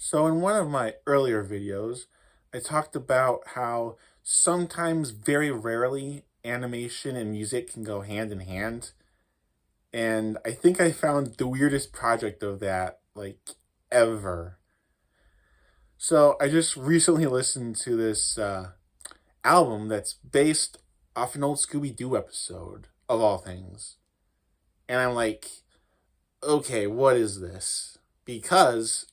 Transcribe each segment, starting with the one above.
So in one of my earlier videos, I talked about how sometimes, very rarely, animation and music can go hand in hand. And I think I found the weirdest project of that, like, ever. So I just recently listened to this album that's based off an old Scooby-Doo episode, of all things. And I'm like, okay, what is this? Because,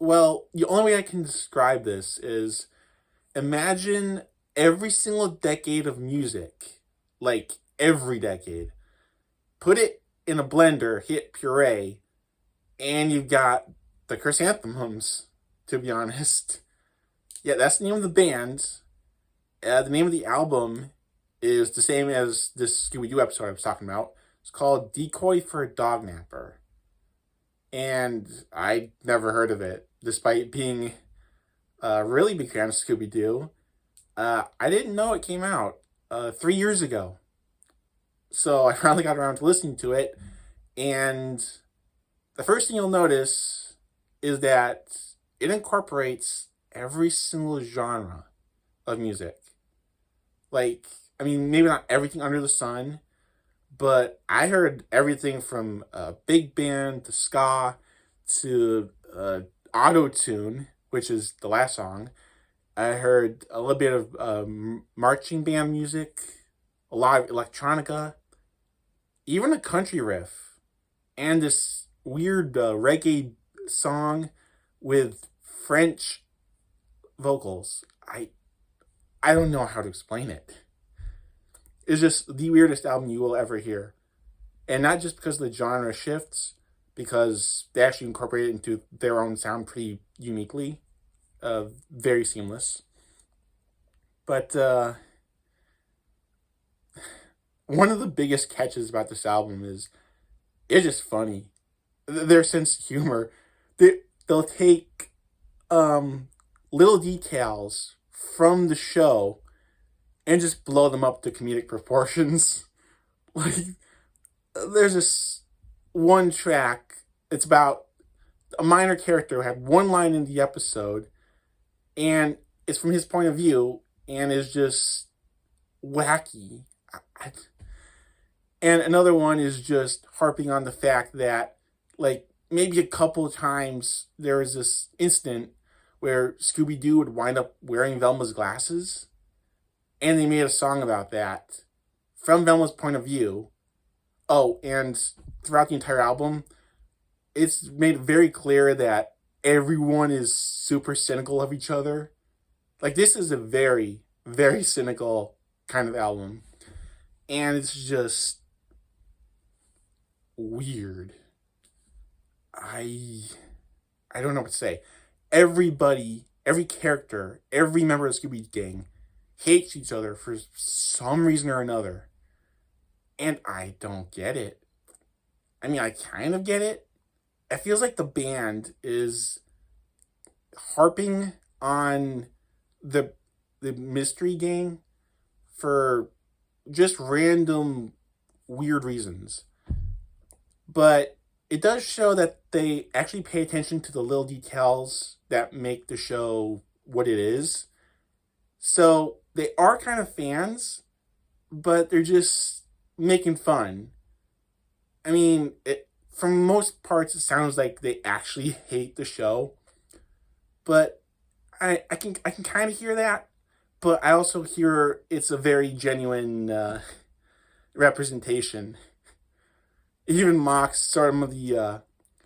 well, the only way I can describe this is imagine every single decade of music, like every decade, put it in a blender, hit puree, and you've got the Chrysanthemums, to be honest. Yeah, that's the name of the band. The name of the album is the same as this Scooby Doo episode I was talking about. It's called Decoy For A Dognapper. And I never heard of it, despite being a really big fan of Scooby Doo. I didn't know it came out 3 years ago. So I finally got around to listening to it. And the first thing you'll notice is that it incorporates every single genre of music. Like, I mean, maybe not everything under the sun, but I heard everything from big band to ska to auto tune, which is the last song. I heard a little bit of marching band music, a lot of electronica, even a country riff, and this weird reggae song with French vocals. I don't know how to explain it. It's just the weirdest album you will ever hear. And not just because the genre shifts, because they actually incorporate it into their own sound pretty uniquely. Very seamless. But one of the biggest catches about this album is it's just funny. Their sense of humor. They'll take little details from the show and just blow them up to comedic proportions. Like, there's this one track, it's about a minor character who had one line in the episode, and it's from his point of view, and is just wacky. And another one is just harping on the fact that, like, maybe a couple of times there was this incident where Scooby-Doo would wind up wearing Velma's glasses, and they made a song about that from Velma's point of view. Oh, and throughout the entire album, it's made very clear that everyone is super cynical of each other. Like, this is a very, very cynical kind of album. And it's just weird. I don't know what to say. Everybody, every character, every member of the Scooby Gang hates each other for some reason or another. And I don't get it. I mean, I kind of get it. It feels like the band is harping on the mystery gang for just random weird reasons. But it does show that they actually pay attention to the little details that make the show what it is. So they are kind of fans, but they're just making fun. I mean, from most parts, it sounds like they actually hate the show, but I can kind of hear that, but I also hear it's a very genuine representation. It even mocks some of the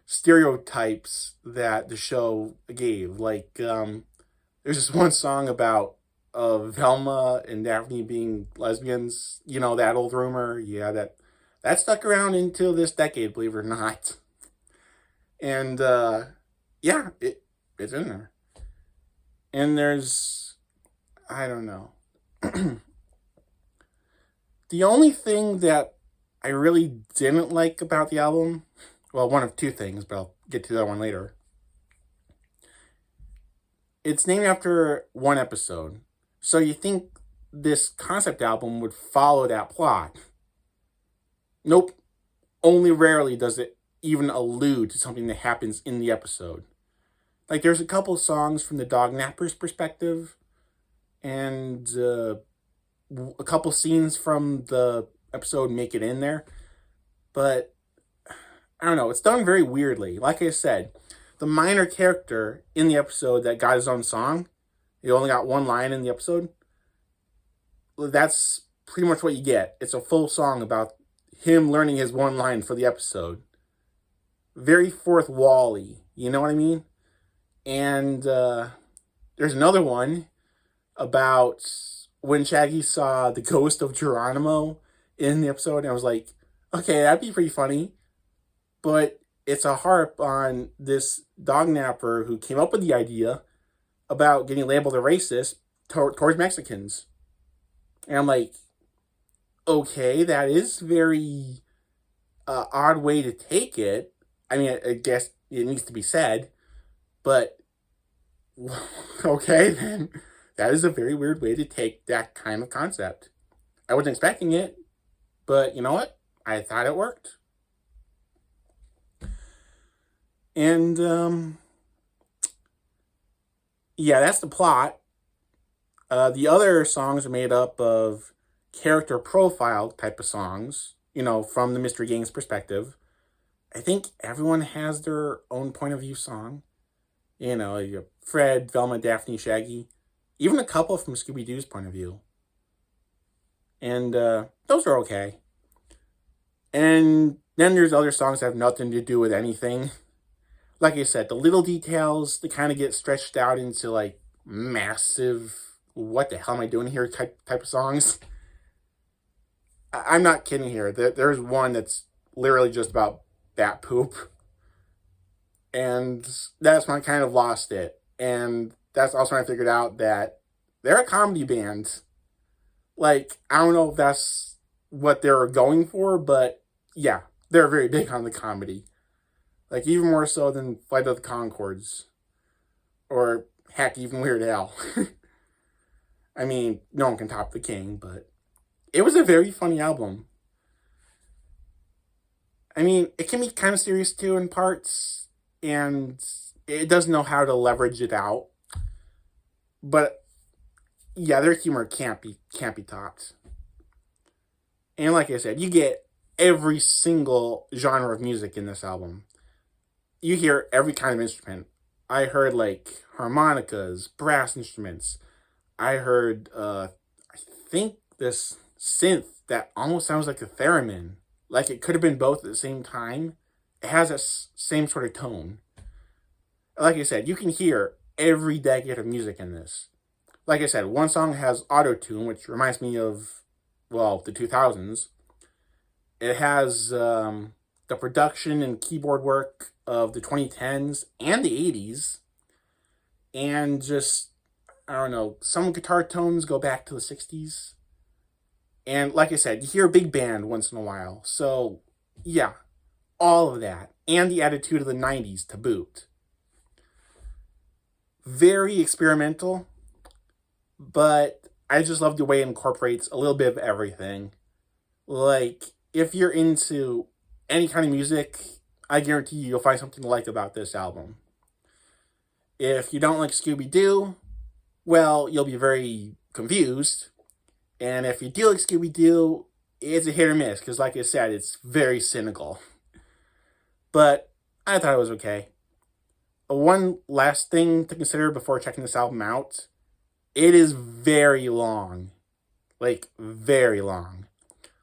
stereotypes that the show gave. Like, there's this one song about Velma and Daphne being lesbians. You know, that old rumor? Yeah, that stuck around into this decade, believe it or not. And, yeah, it's in there. And there's, I don't know. The only thing that I really didn't like about the album, well, one of two things, but I'll get to that one later. It's named after one episode. So you think this concept album would follow that plot. Nope. Only rarely does it even allude to something that happens in the episode. Like, there's a couple songs from the Dognapper's perspective, and a couple scenes from the episode make it in there, but I don't know, it's done very weirdly. Like I said, the minor character in the episode that got his own song, he only got one line in the episode, that's pretty much what you get. It's a full song about him learning his one line for the episode. Very fourth wall-y, you know what I mean? And there's another one about when Shaggy saw the ghost of Geronimo in the episode, and I was like, okay, that'd be pretty funny. But it's a harp on this dognapper who came up with the idea about getting labeled a racist towards Mexicans. And I'm like, okay, that is very odd way to take it. I mean, I guess it needs to be said, but okay, then that is a very weird way to take that kind of concept. I wasn't expecting it, but you know what? I thought it worked. And yeah, that's the plot. The other songs are made up of character profile type of songs, you know, from the Mystery Gang's perspective. I think everyone has their own point of view song. You know, you have Fred, Velma, Daphne, Shaggy, even a couple from Scooby-Doo's point of view. And those are okay. And then there's other songs that have nothing to do with anything. Like I said, the little details, they kind of get stretched out into like massive, what the hell am I doing here type of songs. I'm not kidding here. There's one that's literally just about bat poop. And that's when I kind of lost it. And that's also when I figured out that they're a comedy band. Like, I don't know if that's what they were going for, but yeah, they're very big on the comedy. Like, even more so than Flight of the Conchords. Or, heck, even Weird Al. I mean, no one can top the King, but it was a very funny album. I mean, it can be kind of serious too in parts, and it doesn't know how to leverage it out. But yeah, their humor can't be topped. And like I said, you get every single genre of music in this album. You hear every kind of instrument. I heard like harmonicas, brass instruments. I heard, I think this synth that almost sounds like a theremin. Like it could have been both at the same time. It has that same sort of tone. Like I said, you can hear every decade of music in this. Like I said, one song has auto-tune, which reminds me of, well, the 2000s. It has the production and keyboard work of the 2010s and the 80s. And just, I don't know, some guitar tones go back to the 60s. And like I said, you hear a big band once in a while. So, yeah, all of that. And the attitude of the 90s to boot. Very experimental, but I just love the way it incorporates a little bit of everything. Like, if you're into any kind of music, I guarantee you'll find something to like about this album. If you don't like Scooby-Doo, well, you'll be very confused. And if you do like Scooby-Doo, it's a hit or miss, because like I said, it's very cynical. But I thought it was okay. One last thing to consider before checking this album out, it is very long. Like, very long.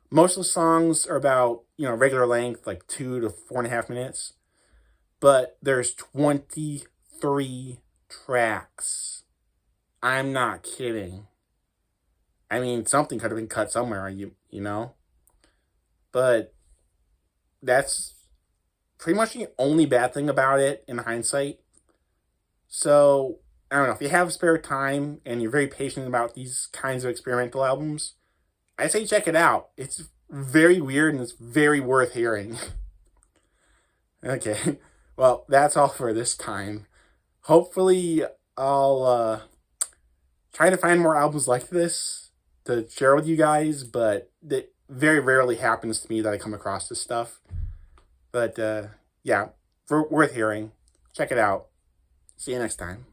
Most of the songs are about, regular length, like 2 to 4.5 minutes. But there's 23 tracks. I'm not kidding. I mean, something could have been cut somewhere, you know? But that's pretty much the only bad thing about it in hindsight. So, I don't know, if you have spare time and you're very patient about these kinds of experimental albums, I say check it out. It's very weird and it's very worth hearing. Okay, well, that's all for this time. Hopefully, I'll try to find more albums like this to share with you guys, but it very rarely happens to me that I come across this stuff. But yeah, worth hearing. Check it out. See you next time.